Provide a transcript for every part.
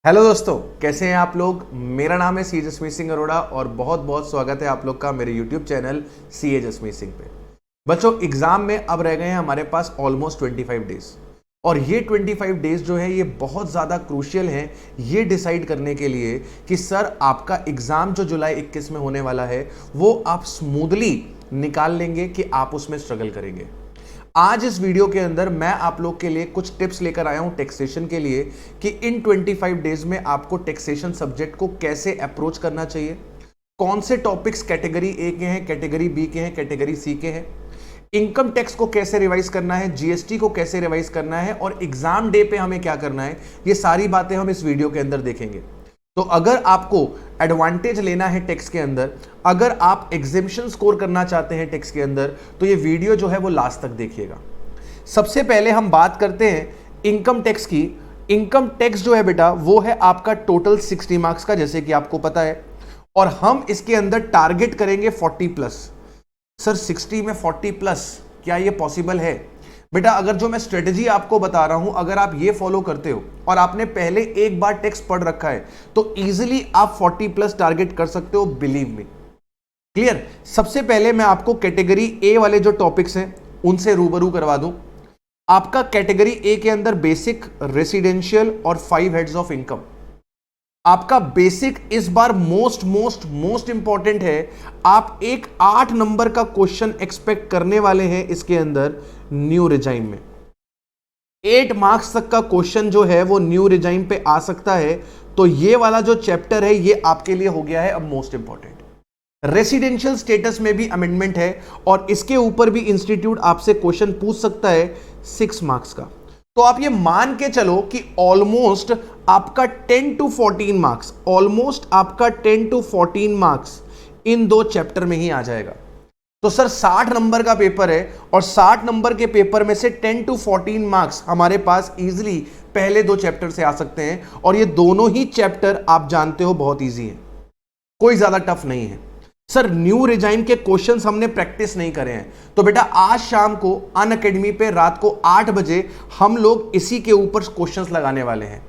Hello दोस्तों, कैसे हैं आप लोग। मेरा नाम है सी जसमीत सिंह अरोड़ा और बहुत बहुत स्वागत है आप लोग का मेरे यूट्यूब चैनल सी ए जसमीत सिंह पे। बच्चों, एग्जाम में अब रह गए हैं हमारे पास ऑलमोस्ट 25 डेज और ये 25 डेज जो है ये बहुत ज़्यादा क्रूशियल हैं ये डिसाइड करने के लिए कि सर आपका एग्ज़ाम जो जुलाई 21 में होने वाला है वो आप स्मूथली निकाल लेंगे कि आप उसमें स्ट्रगल करेंगे। आज इस वीडियो के अंदर मैं आप लोग के लिए कुछ टिप्स लेकर आया हूं टैक्सेशन के लिए कि इन 25 डेज में आपको टैक्सेशन सब्जेक्ट को कैसे अप्रोच करना चाहिए, कौन से टॉपिक्स कैटेगरी ए के हैं, कैटेगरी बी के हैं, कैटेगरी सी के हैं, इनकम टैक्स को कैसे रिवाइज करना है, जीएसटी को कैसे रिवाइज करना है और एग्जाम डे पे हमें क्या करना है, ये सारी बातें हम इस वीडियो के अंदर देखेंगे। तो अगर आपको एडवांटेज लेना है टैक्स के अंदर, अगर आप एग्जेम्पशन स्कोर करना चाहते हैं टैक्स के अंदर, तो ये वीडियो जो है वो लास्ट तक देखिएगा। सबसे पहले हम बात करते हैं इनकम टैक्स की। इनकम टैक्स जो है बेटा वो है आपका टोटल 60 मार्क्स का, जैसे कि आपको पता है, और हम इसके अंदर टारगेट करेंगे 40 प्लस। सर 60 में 40 प्लस क्या ये पॉसिबल है? बेटा अगर जो मैं स्ट्रेटजी आपको बता रहा हूं अगर आप ये फॉलो करते हो और आपने पहले एक बार टेक्स्ट पढ़ रखा है तो इजीली आप 40 प्लस टारगेट कर सकते हो, बिलीव मी। क्लियर? सबसे पहले मैं आपको कैटेगरी ए वाले जो टॉपिक्स हैं उनसे रूबरू करवा दूं। आपका कैटेगरी ए के अंदर बेसिक, रेसिडेंशियल और 5 हेड्स ऑफ इनकम। आपका बेसिक इस बार मोस्ट मोस्ट मोस्ट इंपॉर्टेंट है। आप एक 8 नंबर का क्वेश्चन एक्सपेक्ट करने वाले हैं इसके अंदर न्यू रिजाइम में। 8 मार्क्स तक का क्वेश्चन जो है वो न्यू रिजाइम पे आ सकता है। तो ये वाला जो चैप्टर है ये आपके लिए हो गया है अब मोस्ट इंपॉर्टेंट। रेसिडेंशियल स्टेटस में भी अमेंडमेंट है और इसके ऊपर भी इंस्टीट्यूट आपसे क्वेश्चन पूछ सकता है 6 मार्क्स का। तो आप ये मान के चलो कि ऑलमोस्ट आपका 10 to 14 मार्क्स, ऑलमोस्ट आपका 10 to 14 मार्क्स इन दो चैप्टर में ही आ जाएगा। तो सर 60 नंबर का पेपर है और 60 नंबर के पेपर में से 10 to 14 मार्क्स हमारे पास इजीली पहले दो चैप्टर से आ सकते हैं और ये दोनों ही चैप्टर आप जानते हो बहुत इजी है, कोई ज्यादा टफ नहीं है। सर न्यू रिजाइम के क्वेश्चंस हमने प्रैक्टिस नहीं करे हैं, तो बेटा आज शाम को अनअकैडमी पे रात को 8 बजे हम लोग इसी के ऊपर क्वेश्चंस लगाने वाले हैं।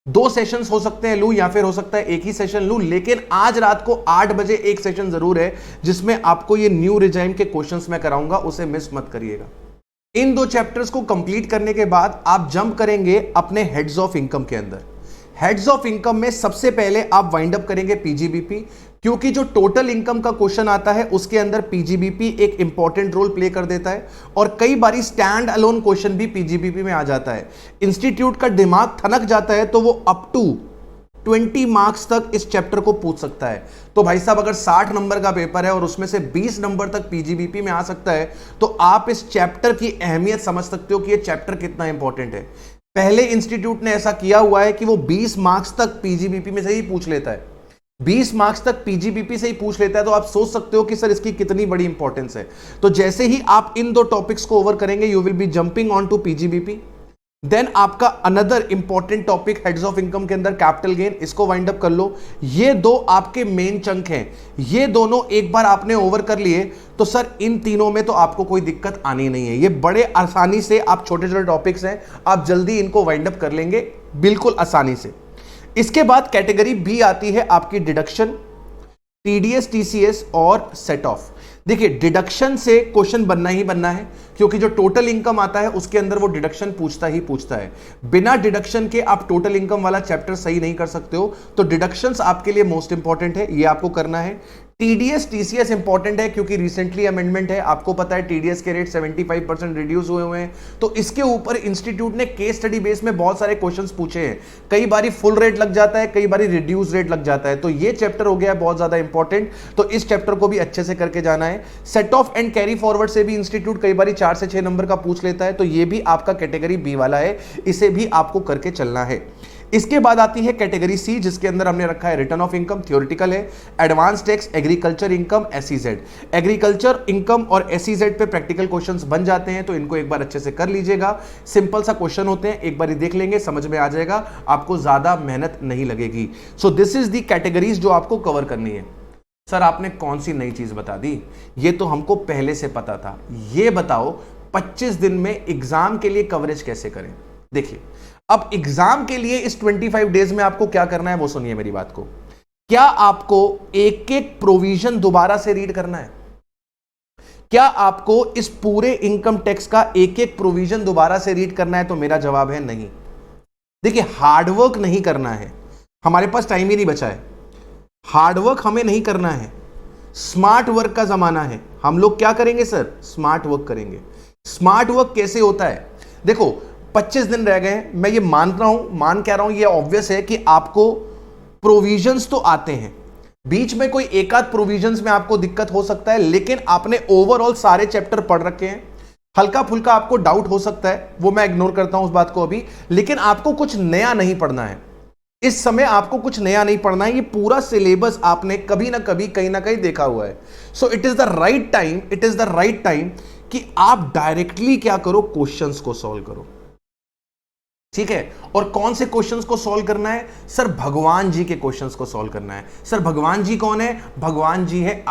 2 सेशंस हो सकते हैं लूं या फिर हो सकता है एक ही सेशन लूं, लेकिन आज रात को 8 बजे एक सेशन जरूर है जिसमें आपको ये न्यू रिजाइम के क्वेश्चंस मैं कराऊंगा, उसे मिस मत करिएगा। इन 2 चैप्टर्स को कंप्लीट करने के बाद आप जंप करेंगे अपने हेड्स ऑफ इनकम के अंदर। हेड्स ऑफ इनकम में सबसे पहले आप वाइंड अप करेंगे पीजीबीपी, क्योंकि जो टोटल इनकम का क्वेश्चन आता है उसके अंदर पीजीबीपी एक इंपॉर्टेंट रोल प्ले कर देता है और कई बारी स्टैंड अलोन क्वेश्चन भी पीजीबीपी में आ जाता है। इंस्टीट्यूट का दिमाग थनक जाता है तो वो अप टू 20 मार्क्स तक इस चैप्टर को पूछ सकता है। तो भाई साहब अगर 60 नंबर का पेपर है और उसमें से 20 नंबर तक पीजीबीपी में आ सकता है तो आप इस चैप्टर की अहमियत समझ सकते हो कि ये चैप्टर कितना इंपॉर्टेंट है। पहले इंस्टीट्यूट ने ऐसा किया हुआ है कि वो 20 मार्क्स तक पीजीबीपी में से ही पूछ लेता है, 20 मार्क्स तक पीजीबीपी से ही पूछ लेता है। तो आप सोच सकते हो कि सर इसकी कितनी बड़ी इंपॉर्टेंस है। तो जैसे ही आप इन 2 टॉपिक्स को ओवर करेंगे you will be jumping on to PGBP. Then आपका another important topic heads of income के अंदर कैपिटल गेन, इसको वाइंड अप कर लो। ये 2 आपके मेन चंक हैं, ये दोनों एक बार आपने ओवर कर लिए तो सर इन तीनों में तो आपको कोई दिक्कत आनी नहीं है। ये बड़े आसानी से आप छोटे छोटे टॉपिक्स हैं, आप जल्दी इनको वाइंड अप कर लेंगे बिल्कुल आसानी से। इसके बाद कैटेगरी बी आती है आपकी डिडक्शन, टीडीएस, टीसीएस और सेट ऑफ। देखिए डिडक्शन से क्वेश्चन बनना ही बनना है क्योंकि जो टोटल इनकम आता है उसके अंदर वो डिडक्शन पूछता ही पूछता है। बिना डिडक्शन के आप टोटल इनकम वाला चैप्टर सही नहीं कर सकते हो, तो डिडक्शंस आपके लिए मोस्ट इंपॉर्टेंट है, ये आपको करना है। टीडीएस टीसीएस इंपॉर्टेंट है क्योंकि रिसेंटली अमेंडमेंट है, आपको पता है टीडीएस के रेट 75% रिड्यूस हुए हैं। तो इसके ऊपर इंस्टीट्यूट ने केस स्टडी बेस में बहुत सारे क्वेश्चंस पूछे हैं, कई बारी फुल रेट लग जाता है, कई बारी रिड्यूस रेट लग जाता है। तो ये चैप्टर हो गया है बहुत ज्यादा इंपॉर्टेंट, तो इस चैप्टर को भी अच्छे से करके जाना है। Set of and carry forward से भी इंस्टीट्यूट कई बारी 4 से 6 नंबर का पूछ लेता है, तो ये भी आपका कैटेगरी बी वाला है, इसे भी आपको करके चलना है। इसके बाद आती है कैटेगरी सी जिसके अंदर हमने रखा है रिटर्न ऑफ इनकम, थ्योरेटिकल है, advance tax, agriculture income, SEZ. Agriculture income और एसईजेड पे प्रैक्टिकल क्वेश्चंस बन जाते हैं, तो इनको एक बार अच्छे से कर लीजिएगा। सिंपल सा क्वेश्चन होते हैं, एक बार देख लेंगे समझ में आ जाएगा, आपको ज्यादा मेहनत नहीं लगेगी। So this is the categories जो आपको कवर करनी है। सर आपने कौन सी नई चीज बता दी? ये तो हमको पहले से पता था। ये बताओ 25 दिन में एग्जाम के लिए कवरेज कैसे करें? देखिए अब एग्जाम के लिए इस 25 डेज में आपको क्या करना है वो सुनिए मेरी बात को। क्या आपको एक एक प्रोविजन दोबारा से रीड करना है? क्या आपको इस पूरे इनकम टैक्स का एक एक प्रोविजन दोबारा से रीड करना है? तो मेरा जवाब है नहीं। देखिए, हार्डवर्क नहीं करना है, हमारे पास टाइम ही नहीं बचा है। हार्डवर्क हमें नहीं करना है, स्मार्ट वर्क का जमाना है। हम लोग क्या करेंगे सर? स्मार्ट वर्क करेंगे। स्मार्ट वर्क कैसे होता है? देखो, 25 दिन रह गए, मैं ये मान कह रहा हूं, ये ऑब्वियस है कि आपको प्रोविजंस तो आते हैं, बीच में कोई एक आध प्रोविजंस में आपको दिक्कत हो सकता है, लेकिन आपने ओवरऑल सारे चैप्टर पढ़ रखे हैं। हल्का फुल्का आपको डाउट हो सकता है, वो मैं इग्नोर करता हूं उस बात को अभी, लेकिन आपको कुछ नया नहीं पढ़ना है इस समय। आपको कुछ नया नहीं पढ़ना है, ये पूरा सिलेबस आपने कभी ना कभी कहीं ना कहीं देखा हुआ है। So it is the right time कि आप डायरेक्टली क्या करो? क्वेश्चंस को सॉल्व करो। ठीक है, और कौन से क्वेश्चंस को सॉल्व करना है सर? भगवान जी के क्वेश्चंस को सॉल्व करना है। सर भगवान जी कौन है? भगवान जी है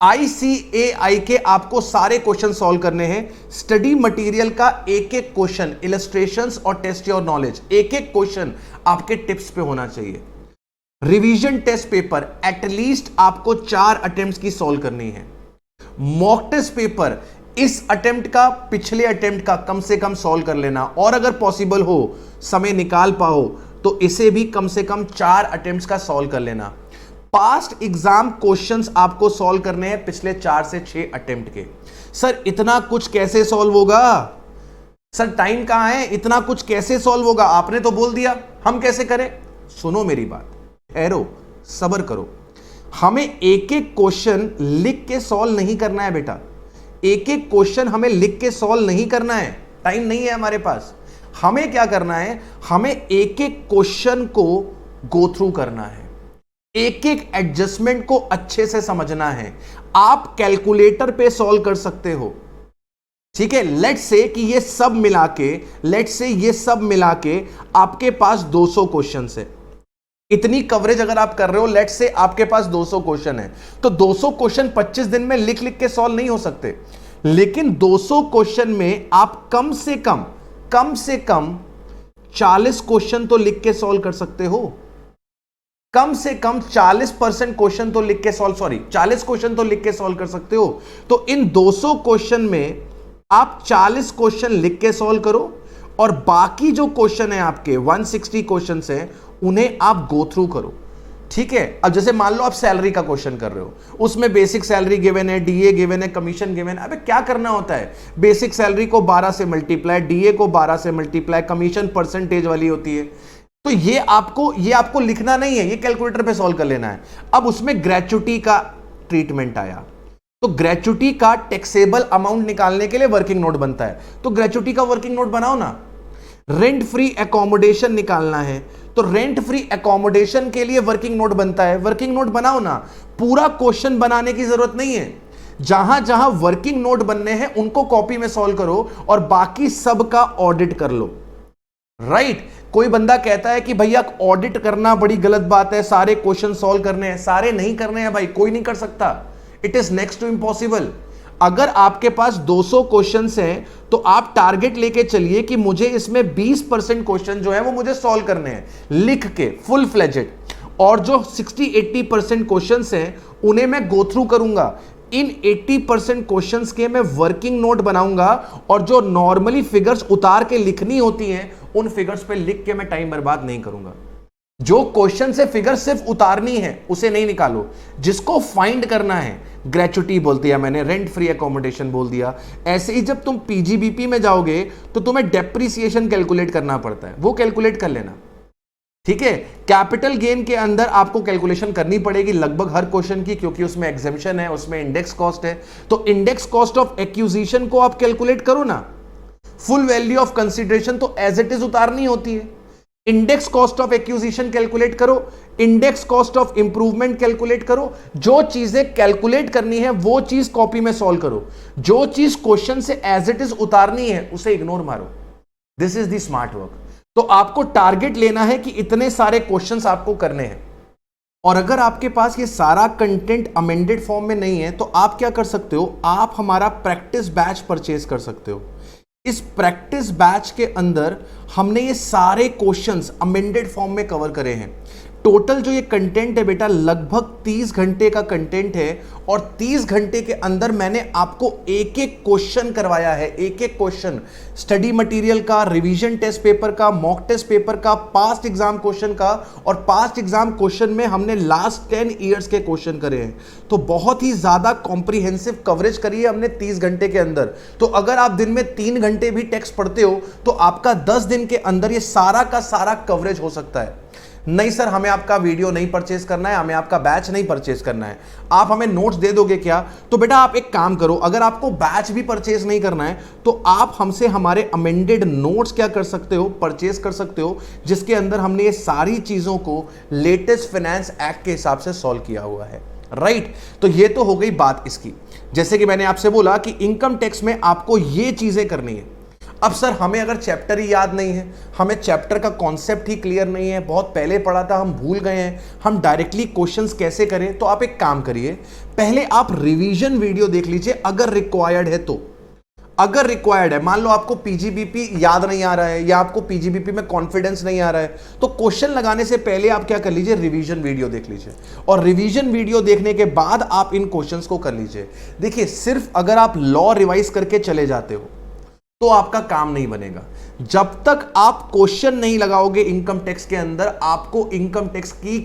आईसीएआई के आपको सारे क्वेश्चन सॉल्व करने हैं। स्टडी मटेरियल का एक एक क्वेश्चन, इलस्ट्रेशंस और टेस्ट योर नॉलेज, एक एक क्वेश्चन आपके टिप्स पे होना चाहिए। रिवीजन टेस्ट पेपर एटलीस्ट आपको 4 अटेम्प्ट्स की सॉल्व करनी है। मॉक टेस्ट पेपर इस अटेम्प्ट का पिछले अटेम्प्ट का कम से कम सॉल्व कर लेना, और अगर पॉसिबल हो, समय निकाल पाओ, तो इसे भी कम से कम 4 अटेम्प्ट्स का सॉल्व कर लेना। पास्ट एग्जाम क्वेश्चंस आपको सॉल्व करने हैं पिछले 4 से 6 अटेम्प्ट के। सर इतना कुछ कैसे सॉल्व होगा? सर टाइम कहां है? इतना कुछ कैसे सॉल्व होगा? आपने तो बोल दिया, हम कैसे करें? सुनो मेरी बात, ठहरो, सब्र करो। हमें एक एक क्वेश्चन लिख के सॉल्व नहीं करना है बेटा, एक एक क्वेश्चन हमें लिख के सॉल्व नहीं करना है, टाइम नहीं है हमारे पास। हमें क्या करना है? हमें एक एक क्वेश्चन को गो थ्रू करना है, एक एक एडजस्टमेंट को अच्छे से समझना है। आप कैलकुलेटर पे सॉल्व कर सकते हो, ठीक है। लेट्स से कि ये सब मिला के आपके पास 200 क्वेश्चन है। इतनी कवरेज अगर आप कर रहे हो, लेट्स से आपके पास 200 क्वेश्चन है, तो 200 क्वेश्चन 25 दिन में लिख लिख के सॉल्व नहीं हो सकते, लेकिन 200 क्वेश्चन में आप कम से कम 40 क्वेश्चन तो लिख के सॉल्व कर सकते हो। कम से कम 40% क्वेश्चन तो लिख के 40 क्वेश्चन तो लिख के सॉल्व कर सकते हो। तो इन 200 क्वेश्चन में आप 40 क्वेश्चन लिख के सॉल्व करो, और बाकी जो क्वेश्चन है आपके 160 क्वेश्चन है, उन्हें आप गो थ्रू करो, ठीक है। अब जैसे मान लो आप सैलरी का क्वेश्चन कर रहे हो, उसमें बेसिक सैलरी गिवन है, डीए गिवन है, कमीशन गिवन है। अबे क्या करना होता है? बेसिक सैलरी को 12 से मल्टीप्लाई, डीए को 12 से मल्टीप्लाई, कमीशन परसेंटेज वाली होती है। तो ये आपको लिखना नहीं है, ये कैलकुलेटर पे सॉल्व कर लेना है। अब उसमें ग्रेच्युटी का ट्रीटमेंट आया, तो ग्रेच्युटी का टैक्सेबल अमाउंट निकालने के लिए वर्किंग नोट बनता है, तो ग्रेच्युटी का वर्किंग नोट बनाओ ना। रेंट फ्री एकोमोडेशन निकालना है, तो रेंट फ्री एकोमोडेशन के लिए वर्किंग नोट बनता है, वर्किंग नोट बनाओ ना। पूरा क्वेश्चन बनाने की जरूरत नहीं है, जहां जहां वर्किंग नोट बनने हैं उनको कॉपी में सॉल्व करो, और बाकी सब का ऑडिट कर लो, राइट। कोई बंदा कहता है कि भैया ऑडिट करना बड़ी गलत बात है, सारे क्वेश्चन सॉल्व करने हैं। सारे नहीं करने हैं भाई, कोई नहीं कर सकता, it is next to impossible. अगर आपके पास 200 क्वेश्चंस हैं, तो आप टारगेट लेके चलिए कि मुझे इसमें 20% क्वेश्चन जो है वो मुझे सॉल्व करने हैं लिख के, फुल फ्लेजेड, और जो 60-80% क्वेश्चंस हैं उन्हें मैं गो थ्रू करूंगा। इन 80% क्वेश्चंस के मैं वर्किंग नोट बनाऊंगा, और जो नॉर्मली फिगर्स उतार के लिखनी होती हैं उन फिगर्स पे लिख के मैं टाइम बर्बाद नहीं करूंगा। जो क्वेश्चन से फिगर सिर्फ उतारनी है उसे नहीं निकालो, जिसको फाइंड करना है, ग्रेच्युटी बोल दिया मैंने, रेंट फ्री एकोमोडेशन बोल दिया। ऐसे ही जब तुम पीजीबीपी में जाओगे तो तुम्हें डेप्रिसिएशन कैलकुलेट करना पड़ता है, वो कैलकुलेट कर लेना, ठीक है। कैपिटल गेन के अंदर आपको कैलकुलेशन करनी पड़ेगी लगभग हर क्वेश्चन की, क्योंकि उसमें एग्जेम्पशन है, उसमें इंडेक्स कॉस्ट है। तो इंडेक्स कॉस्ट ऑफ एक्यूजिशन को आप कैलकुलेट करो ना। फुल वैल्यू ऑफ कंसीडरेशन तो एज इट इज उतारनी होती है। Index cost of acquisition calculate करो, index cost of improvement calculate करो। जो चीजें कैलकुलेट करनी है वो चीज कॉपी में सॉल्व करो, जो चीज क्वेश्चन से एज इट इज उतारनी है उसे इग्नोर मारो। This is the smart work. तो आपको टारगेट लेना है कि इतने सारे क्वेश्चंस आपको करने हैं, और अगर आपके पास ये सारा कंटेंट अमेंडेड फॉर्म में नहीं है तो आप क्या कर सकते हो, आप हमारा प्रैक्टिस बैच परचेज कर सकते हो। इस प्रैक्टिस बैच के अंदर हमने ये सारे क्वेश्चंस अमेंडेड फॉर्म में कवर करे हैं। टोटल जो ये कंटेंट है बेटा लगभग 30 घंटे का कंटेंट है, और 30 घंटे के अंदर मैंने आपको एक एक क्वेश्चन करवाया है, एक एक क्वेश्चन स्टडी मटेरियल का, रिवीजन टेस्ट पेपर का, मॉक टेस्ट पेपर का, पास्ट एग्जाम क्वेश्चन का, और पास्ट एग्जाम क्वेश्चन में हमने लास्ट 10 ईयर्स के क्वेश्चन करे हैं। तो बहुत ही ज्यादा कॉम्प्रिहेंसिव कवरेज करी है हमने 30 घंटे के अंदर। तो अगर आप दिन में 3 घंटे भी टेक्स्ट पढ़ते हो तो आपका 10 दिन के अंदर ये सारा का सारा कवरेज हो सकता है। नहीं सर, हमें आपका वीडियो नहीं परचेज करना है, हमें आपका बैच नहीं परचेज करना है, आप हमें नोट्स दे दोगे क्या? तो बेटा आप एक काम करो, अगर आपको बैच भी परचेज नहीं करना है तो आप हमसे हमारे अमेंडेड नोट्स क्या कर सकते हो, परचेज कर सकते हो, जिसके अंदर हमने ये सारी चीजों को लेटेस्ट फाइनेंस एक्ट के हिसाब से सॉल्व किया हुआ है। राइट, तो ये तो हो गई बात इसकी। जैसे कि मैंने आपसे बोला कि इनकम टैक्स में आपको ये चीजें करनी है। अब सर हमें अगर चैप्टर ही याद नहीं है, हमें चैप्टर का कॉन्सेप्ट ही क्लियर नहीं है, बहुत पहले पढ़ा था हम भूल गए हैं, हम डायरेक्टली क्वेश्चंस कैसे करें? तो आप एक काम करिए, पहले आप रिवीजन वीडियो देख लीजिए अगर रिक्वायर्ड है तो। अगर रिक्वायर्ड है, मान लो आपको पीजीबीपी याद नहीं आ रहा है या आपको पीजीबीपी में कॉन्फिडेंस नहीं आ रहा है, तो क्वेश्चन लगाने से पहले आप क्या कर लीजिए, रिवीजन वीडियो देख लीजिए, और रिवीजन वीडियो देखने के बाद आप इन क्वेश्चंस को कर लीजिए। देखिए, सिर्फ अगर आप लॉ रिवाइज करके चले जाते हो तो आपका काम नहीं बनेगा। जब तक आप क्वेश्चन नहीं लगाओगे इनकम टैक्स के अंदर, आपको इनकम टैक्स की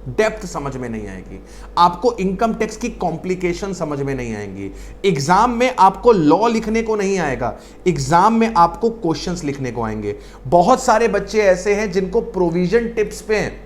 डेप्थ समझ में नहीं आएगी, आपको इनकम टैक्स की कॉम्प्लिकेशन समझ में नहीं आएंगी। एग्जाम में आपको लॉ लिखने को नहीं आएगा, एग्जाम में आपको क्वेश्चंस लिखने को आएंगे। बहुत सारे बच्चे ऐसे हैं जिनको प्रोविजन टिप्स पे हैं,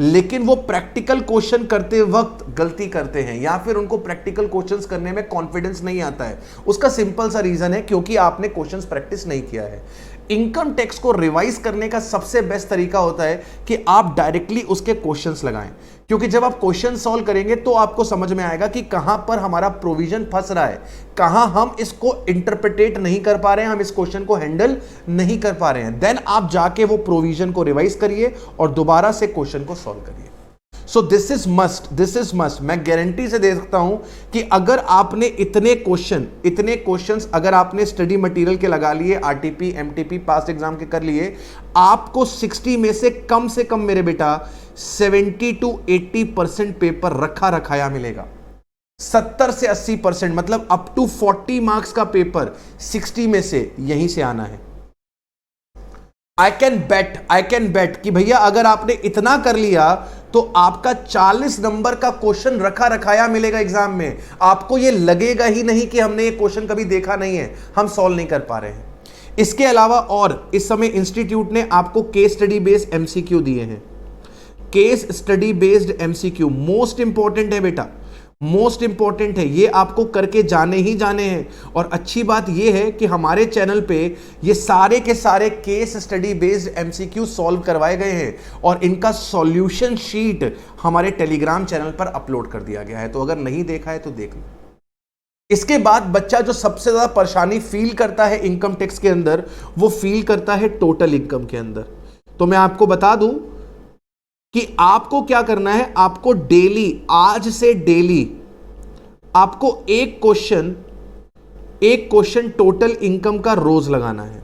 लेकिन वो प्रैक्टिकल क्वेश्चन करते वक्त गलती करते हैं, या फिर उनको प्रैक्टिकल क्वेश्चंस करने में कॉन्फिडेंस नहीं आता है। उसका सिंपल सा रीजन है क्योंकि आपने क्वेश्चंस प्रैक्टिस नहीं किया है। इनकम टैक्स को रिवाइज करने का सबसे बेस्ट तरीका होता है कि आप डायरेक्टली उसके क्वेश्चंस लगाएं, क्योंकि जब आप क्वेश्चन सॉल्व करेंगे तो आपको समझ में आएगा कि कहां पर हमारा प्रोविजन फंस रहा है, कहां हम इसको इंटरप्रिटेट नहीं कर पा रहे हैं, हम इस क्वेश्चन को हैंडल नहीं कर पा रहे हैं। देन आप जाके वो प्रोविजन को रिवाइज करिए और दोबारा से क्वेश्चन को सॉल्व करिए। So this is must. मैं गारंटी से दे सकता हूं कि अगर आपने इतने क्वेश्चंस अगर आपने स्टडी मटेरियल के लगा लिए, आरटीपी, एमटीपी, पास्ट एग्जाम के कर लिए, आपको 60 में से कम मेरे बेटा 70 to 80% पेपर रखा रखाया मिलेगा। 70 से 80% मतलब अप टू 40 मार्क्स का पेपर 60 में से यहीं से आना है। आई कैन बेट कि भैया अगर आपने इतना कर लिया तो आपका 40 नंबर का क्वेश्चन रखा रखाया मिलेगा एग्जाम में। आपको यह लगेगा ही नहीं कि हमने ये क्वेश्चन कभी देखा नहीं है, हम सॉल्व नहीं कर पा रहे हैं। इसके अलावा और इस समय इंस्टीट्यूट ने आपको केस स्टडी बेस्ड एमसीक्यू दिए हैं। Case study based MCQ most important है बेटा, मोस्ट इंपॉर्टेंट है, ये आपको करके जाने ही जाने हैं। और अच्छी बात ये है कि हमारे चैनल पे ये सारे के सारे case study based MCQ solve करवाए गए हैं और इनका सॉल्यूशन शीट हमारे टेलीग्राम चैनल पर अपलोड कर दिया गया है, तो अगर नहीं देखा है तो देख लो। इसके बाद बच्चा जो सबसे ज्यादा परेशानी फील करता है इनकम टैक्स के अंदर, वो फील करता है टोटल इनकम के अंदर। तो मैं आपको बता दूं कि आपको क्या करना है, आपको डेली, आज से डेली आपको एक क्वेश्चन टोटल इनकम का रोज लगाना है।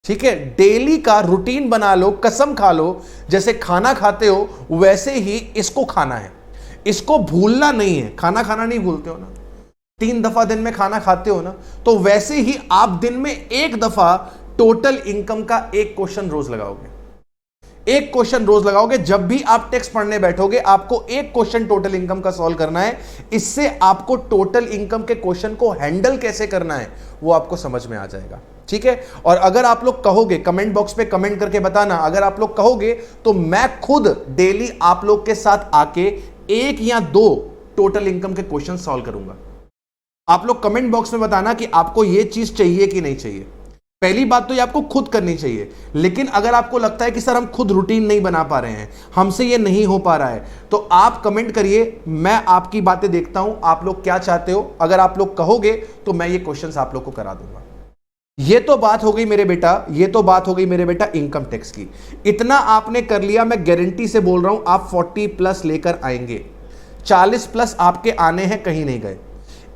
ठीक है, डेली का रूटीन बना लो, कसम खा लो, जैसे खाना खाते हो वैसे ही इसको खाना है, इसको भूलना नहीं है। खाना नहीं भूलते हो ना, 3 दफा दिन में खाना खाते हो ना, तो वैसे ही आप दिन में 1 दफा टोटल इनकम का एक क्वेश्चन रोज लगाओगे। एक क्वेश्चन रोज लगाओगे, जब भी आप टेक्स्ट पढ़ने बैठोगे आपको एक क्वेश्चन टोटल इनकम का सॉल्व करना है। इससे आपको टोटल इनकम के क्वेश्चन को हैंडल कैसे करना है वो आपको समझ में आ जाएगा। ठीक है, और अगर आप लोग कहोगे, कमेंट बॉक्स पे कमेंट करके बताना, अगर आप लोग कहोगे तो मैं खुद डेली आप लोग के साथ आके 1 या 2 टोटल इनकम के क्वेश्चन सॉल्व करूंगा। आप लोग कमेंट बॉक्स में बताना कि आपको यह चीज चाहिए कि नहीं चाहिए। पहली बात तो ये आपको खुद करनी चाहिए, लेकिन अगर आपको लगता है कि सर हम खुद रूटीन नहीं बना पा रहे हैं, हमसे ये नहीं हो पा रहा है, तो आप कमेंट करिए, मैं आपकी बातें देखता हूं, आप लोग क्या चाहते हो। अगर आप लोग कहोगे तो मैं ये क्वेश्चंस आप लोग को करा दूंगा। ये तो बात हो गई मेरे बेटा, इनकम टैक्स की। इतना आपने कर लिया, मैं गारंटी से बोल रहा हूं आप 40+ लेकर आएंगे, 40+ आपके आने हैं, कहीं नहीं गए।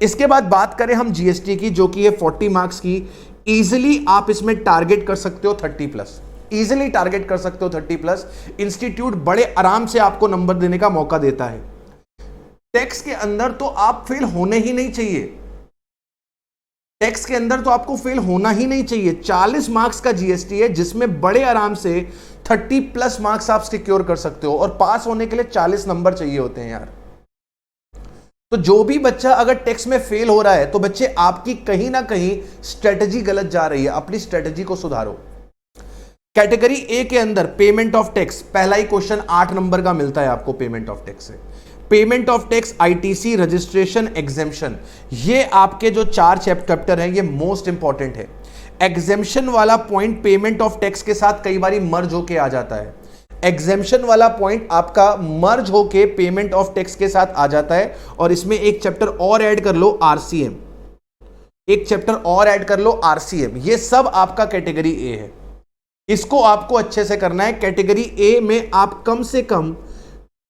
इसके बाद बात करें हम जीएसटी की, जो कि है 40 मार्क्स की। इजिली आप इसमें टारगेट कर सकते हो 30+, इजिली टारगेट कर सकते हो 30+। इंस्टीट्यूट बड़े आराम से आपको नंबर देने का मौका देता है। टैक्स के अंदर तो आप फेल होने ही नहीं चाहिए, टैक्स के अंदर तो आपको फेल होना ही नहीं चाहिए। 40 मार्क्स का जीएसटी है जिसमें बड़े आराम से 30+ मार्क्स आप सिक्योर कर सकते हो, और पास होने के लिए 40 नंबर चाहिए होते हैं यार। तो जो भी बच्चा अगर टैक्स में फेल हो रहा है तो बच्चे आपकी कहीं ना कहीं स्ट्रेटजी गलत जा रही है, अपनी स्ट्रेटजी को सुधारो। कैटेगरी ए के अंदर पेमेंट ऑफ टैक्स, पहला ही क्वेश्चन 8 नंबर का मिलता है आपको पेमेंट ऑफ टैक्स से। Payment of tax, ITC, registration, exemption, ये आपके जो 4 चैप्टर हैं ये मोस्ट इंपॉर्टेंट है। एग्जेम्पशन वाला पॉइंट पेमेंट ऑफ टैक्स के साथ कई बार मर्ज होके आ जाता है, एग्जेम्पशन वाला पॉइंट आपका मर्ज होके पेमेंट ऑफ टैक्स के साथ आ जाता है। और इसमें एक चैप्टर और ऐड कर लो आरसीएम, एक चैप्टर और ऐड कर लो आरसीएम, ये सब आपका कैटेगरी ए है। इसको आपको अच्छे से करना है। कैटेगरी ए में आप कम से कम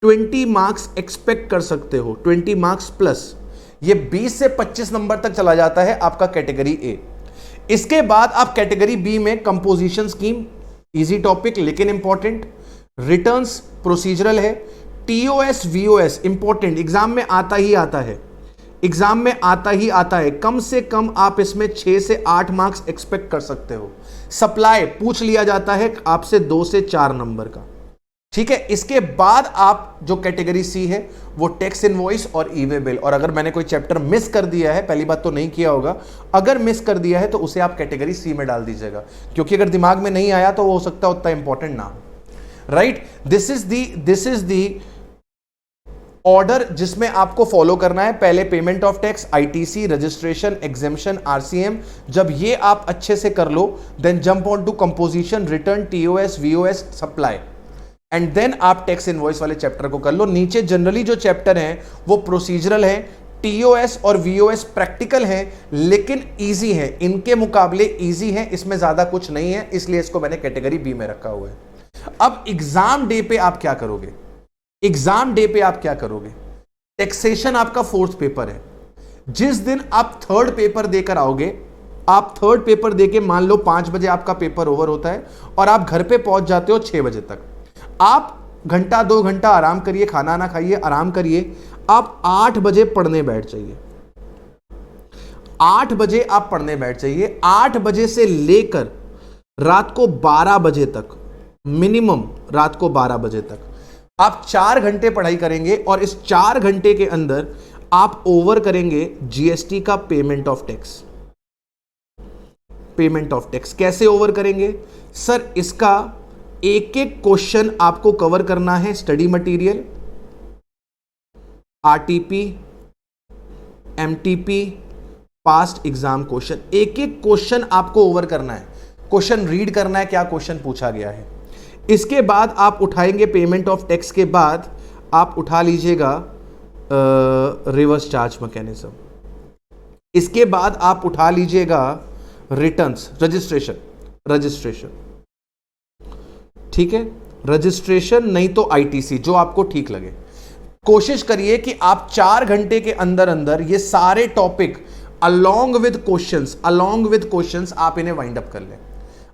20 मार्क्स एक्सपेक्ट कर सकते हो, 20 मार्क्स प्लस, ये 20 से 25 नंबर तक चला जाता है आपका कैटेगरी ए। इसके बाद आप कैटेगरी बी में कंपोजिशन स्कीम, इजी टॉपिक लेकिन इंपॉर्टेंट, रिटर्न्स प्रोसीजरल है, टीओएस वीओएस इंपॉर्टेंट, एग्जाम में आता ही आता है, एग्जाम में आता ही आता है। कम से कम आप इसमें 6 से 8 मार्क्स एक्सपेक्ट कर सकते हो। सप्लाई पूछ लिया जाता है आपसे 2 से 4 नंबर का, ठीक है। इसके बाद आप जो कैटेगरी सी है वो टैक्स इनवॉइस और ई वे बिल। और अगर मैंने कोई चैप्टर मिस कर दिया है, पहली बात तो नहीं किया होगा, अगर मिस कर दिया है तो उसे आप कैटेगरी सी में डाल दीजिएगा, क्योंकि अगर दिमाग में नहीं आया तो वो हो सकता है उतना इंपॉर्टेंट ना हो, right. This is the order जिसमें आपको फॉलो करना है। पहले payment of tax, ITC, registration, exemption, RCM. जब ये आप अच्छे से कर लो then jump on to composition, return, TOS, VOS, supply, and then आप टैक्स इनवॉइस वाले चैप्टर को कर लो। नीचे जनरली जो चैप्टर हैं वो प्रोसीजरल है, टीओएस और वीओएस प्रैक्टिकल है लेकिन इजी है, इनके मुकाबले इजी है, इसमें ज्यादा कुछ नहीं है, इसलिए इसको मैंने कैटेगरी बी में रखा हुआ है। अब एग्जाम डे पे आप क्या करोगे? एग्जाम डे पे आप क्या करोगे? टैक्सेशन आपका 4th पेपर है। जिस दिन आप 3rd पेपर देकर आओगे, आप 3rd पेपर देके मान लो 5 बजे आपका पेपर ओवर होता है और आप घर पे पहुंच जाते हो 6 बजे तक। आप घंटा 2 घंटा आराम करिए, खाना ना खाइए, आराम करिए, आप 8 बजे पढ़ने बैठ जाइए। 8 बजे आप पढ़ने बैठ जाइए। 8 बजे से लेकर रात को 12 बजे तक, मिनिमम रात को 12 बजे तक आप 4 घंटे पढ़ाई करेंगे और इस 4 घंटे के अंदर आप ओवर करेंगे जीएसटी का payment of tax. Payment of tax कैसे ओवर करेंगे सर? इसका एक एक क्वेश्चन आपको कवर करना है। Study material, RTP, MTP, past exam question, एक एक क्वेश्चन आपको ओवर करना है। क्वेश्चन रीड करना है, क्या क्वेश्चन पूछा गया है। इसके बाद आप उठाएंगे पेमेंट ऑफ टैक्स के बाद आप उठा लीजिएगा रिवर्स चार्ज मैकेनिज्म। इसके बाद आप उठा लीजिएगा रिटर्न्स, रजिस्ट्रेशन, ठीक है, रजिस्ट्रेशन नहीं तो आईटीसी, जो आपको ठीक लगे। कोशिश करिए कि आप 4 घंटे के अंदर अंदर ये सारे टॉपिक अलोंग विद क्वेश्चंस आप इन्हें वाइंड अप कर लें।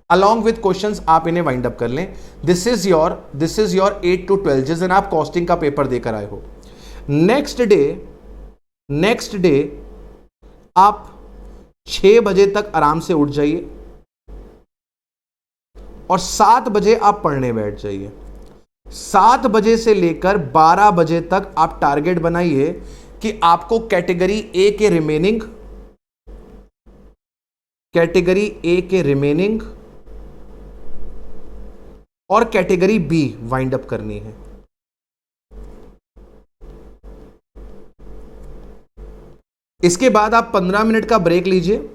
अलॉन्ग विद क्वेश्चंस आप इन्हें वाइंड अप कर लें। दिस इज योर 8 to 12 जिस दिन आप कॉस्टिंग का पेपर देकर आए हो। नेक्स्ट डे आप 6 बजे तक आराम से उठ जाइए और 7 बजे आप पढ़ने बैठ जाइए। 7 बजे से लेकर 12 बजे तक आप टारगेट बनाइए कि आपको कैटेगरी ए के रिमेनिंग और कैटेगरी बी वाइंड अप करनी है। इसके बाद आप 15 मिनट का ब्रेक लीजिए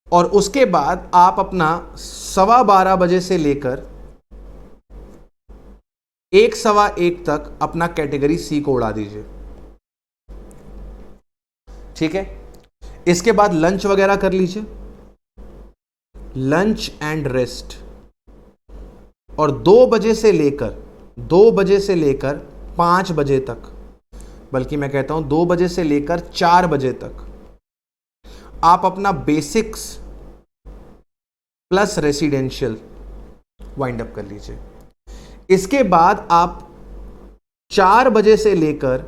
और उसके बाद आप अपना 12:15 बजे से लेकर 1:15 तक अपना कैटेगरी सी को उड़ा दीजिए, ठीक है। इसके बाद लंच वगैरह कर लीजिए, लंच एंड रेस्ट, और 2 बजे से लेकर 5 बजे तक, बल्कि मैं कहता हूं 2 बजे से लेकर 4 बजे तक आप अपना basics plus residential wind up कर लीजिए। इसके बाद आप 4 बजे से लेकर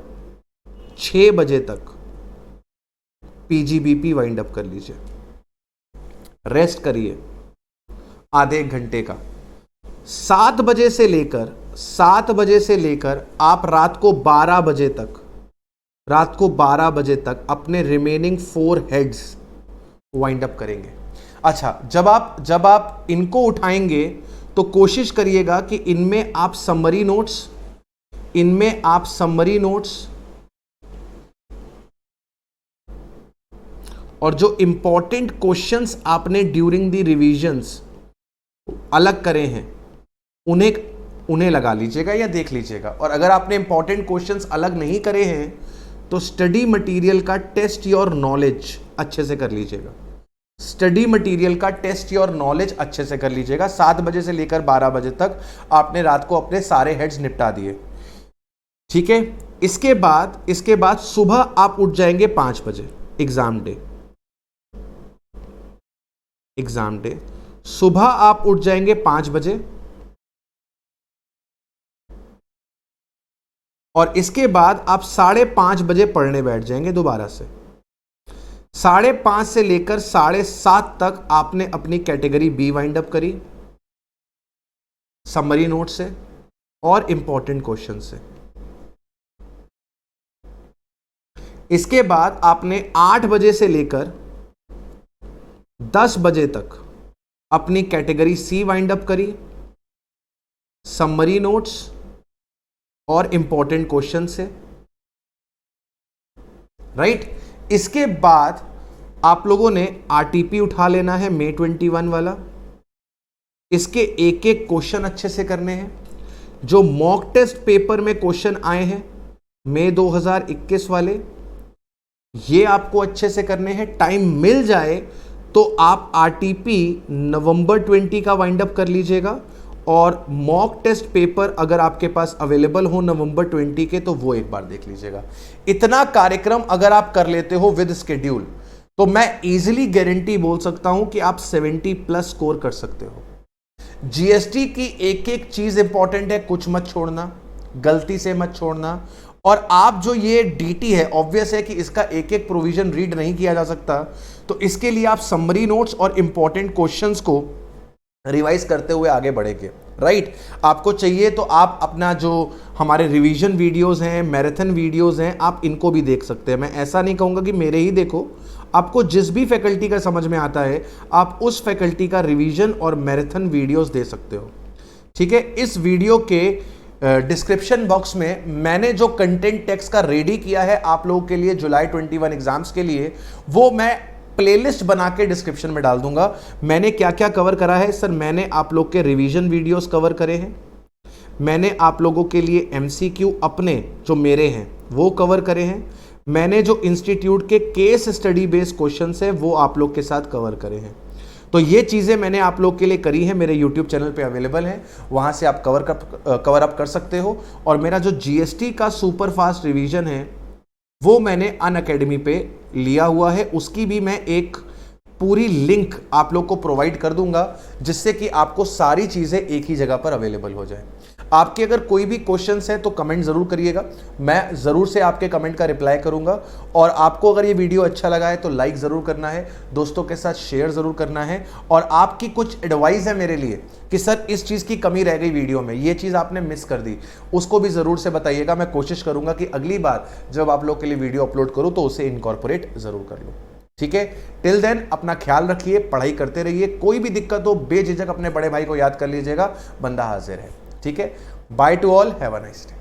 6 बजे तक पीजीबीपी वाइंड अप कर लीजिए। रेस्ट करिए आधे 1 घंटे का। 7 बजे से लेकर आप रात को 12 बजे तक अपने रिमेनिंग 4 हेड्स वाइंड अप करेंगे। अच्छा, जब आप इनको उठाएंगे तो कोशिश करिएगा कि इनमें आप समरी नोट्स और जो इंपॉर्टेंट क्वेश्चंस आपने ड्यूरिंग द रिवीजन्स अलग करे हैं उन्हें लगा लीजिएगा या देख लीजिएगा। और अगर आपने इंपॉर्टेंट क्वेश्चंस अलग नहीं करे हैं तो स्टडी मटेरियल का टेस्ट योर नॉलेज अच्छे से कर लीजिएगा। 7 बजे से लेकर 12 बजे तक आपने रात को अपने सारे हेड्स निपटा दिए, ठीक है। इसके बाद सुबह आप उठ जाएंगे 5 बजे। एग्जाम डे सुबह आप उठ जाएंगे 5 बजे और इसके बाद आप 5:30 बजे पढ़ने बैठ जाएंगे दोबारा से। 5:30 से लेकर 7:30 तक आपने अपनी कैटेगरी बी वाइंड अप करी समरी नोट से और इंपॉर्टेंट क्वेश्चन से। इसके बाद आपने 8 बजे से लेकर 10 बजे तक अपनी कैटेगरी सी वाइंड अप करी समरी नोट्स और इंपॉर्टेंट क्वेश्चन से, राइट। इसके बाद आप लोगों ने आरटीपी उठा लेना है May 21 वाला। इसके एक एक क्वेश्चन अच्छे से करने हैं। जो मॉक टेस्ट पेपर में क्वेश्चन आए हैं May 2021 वाले, ये आपको अच्छे से करने हैं। टाइम मिल जाए तो आप आरटीपी नवंबर 20 का वाइंड अप कर लीजिएगा और मॉक टेस्ट पेपर अगर आपके पास अवेलेबल हो नवंबर 20 के तो वो एक बार देख लीजिएगा। इतना कार्यक्रम अगर आप कर लेते हो विद स्केड्यूल तो मैं इजीली गारंटी बोल सकता हूं कि आप 70 प्लस स्कोर कर सकते हो। जीएसटी की एक एक चीज इंपॉर्टेंट है, कुछ मत छोड़ना, गलती से मत छोड़ना। और आप जो ये डीटी है, ऑब्वियस है कि इसका एक एक प्रोविजन रीड नहीं किया जा सकता, तो इसके लिए आप समरी नोट्स और इंपॉर्टेंट क्वेश्चंस को रिवाइज करते हुए आगे बढ़ेंगे, राइट। आपको चाहिए तो आप अपना जो हमारे रिवीजन वीडियोस हैं, मैराथन वीडियोस हैं, आप इनको भी देख सकते हैं। मैं ऐसा नहीं कहूँगा कि मेरे ही देखो, आपको जिस भी फैकल्टी का समझ में आता है आप उस फैकल्टी का रिवीजन और मैराथन वीडियोस दे सकते हो, ठीक है। इस वीडियो के डिस्क्रिप्शन बॉक्स में मैंने जो कंटेंट टेक्स्ट का रेडी किया है आप लोगों के लिए जुलाई 21 एग्जाम्स के लिए, वो मैं प्लेलिस्ट बना के डिस्क्रिप्शन में डाल दूंगा। मैंने क्या क्या कवर करा है सर, मैंने आप लोग के रिवीजन वीडियोस कवर करे हैं, मैंने आप लोगों के लिए एमसीक्यू अपने जो मेरे हैं वो कवर करे हैं, मैंने जो इंस्टीट्यूट के केस स्टडी बेस्ड क्वेश्चंस है वो आप लोग के साथ कवर करे हैं। तो ये चीज़ें मैंने आप लोग के लिए करी हैं, मेरे यूट्यूब चैनल पे अवेलेबल है, वहाँ से आप कवर अप कर सकते हो। और मेरा जो जीएसटी का सुपर फास्ट रिवीजन है वो मैंने अनअकैडमी पे लिया हुआ है, उसकी भी मैं एक पूरी लिंक आप लोग को प्रोवाइड कर दूंगा जिससे कि आपको सारी चीज़ें एक ही जगह पर अवेलेबल हो जाए। आपके अगर कोई भी क्वेश्चंस है तो कमेंट ज़रूर करिएगा, मैं ज़रूर से आपके कमेंट का रिप्लाई करूंगा। और आपको अगर ये वीडियो अच्छा लगा है तो लाइक ज़रूर करना है, दोस्तों के साथ शेयर ज़रूर करना है। और आपकी कुछ एडवाइस है मेरे लिए कि सर इस चीज़ की कमी रह गई वीडियो में, ये चीज़ आपने मिस कर दी, उसको भी ज़रूर से बताइएगा। मैं कोशिश करूँगा कि अगली बार जब आप लोग के लिए वीडियो अपलोड करूँ तो उसे इनकॉर्पोरेट ज़रूर कर लूँ, ठीक है। टिल देन अपना ख्याल रखिए, पढ़ाई करते रहिए, कोई भी दिक्कत हो बेझिझक अपने बड़े भाई को याद कर लीजिएगा, बंदा हाजिर है, ठीक है। By two all, have a nice day.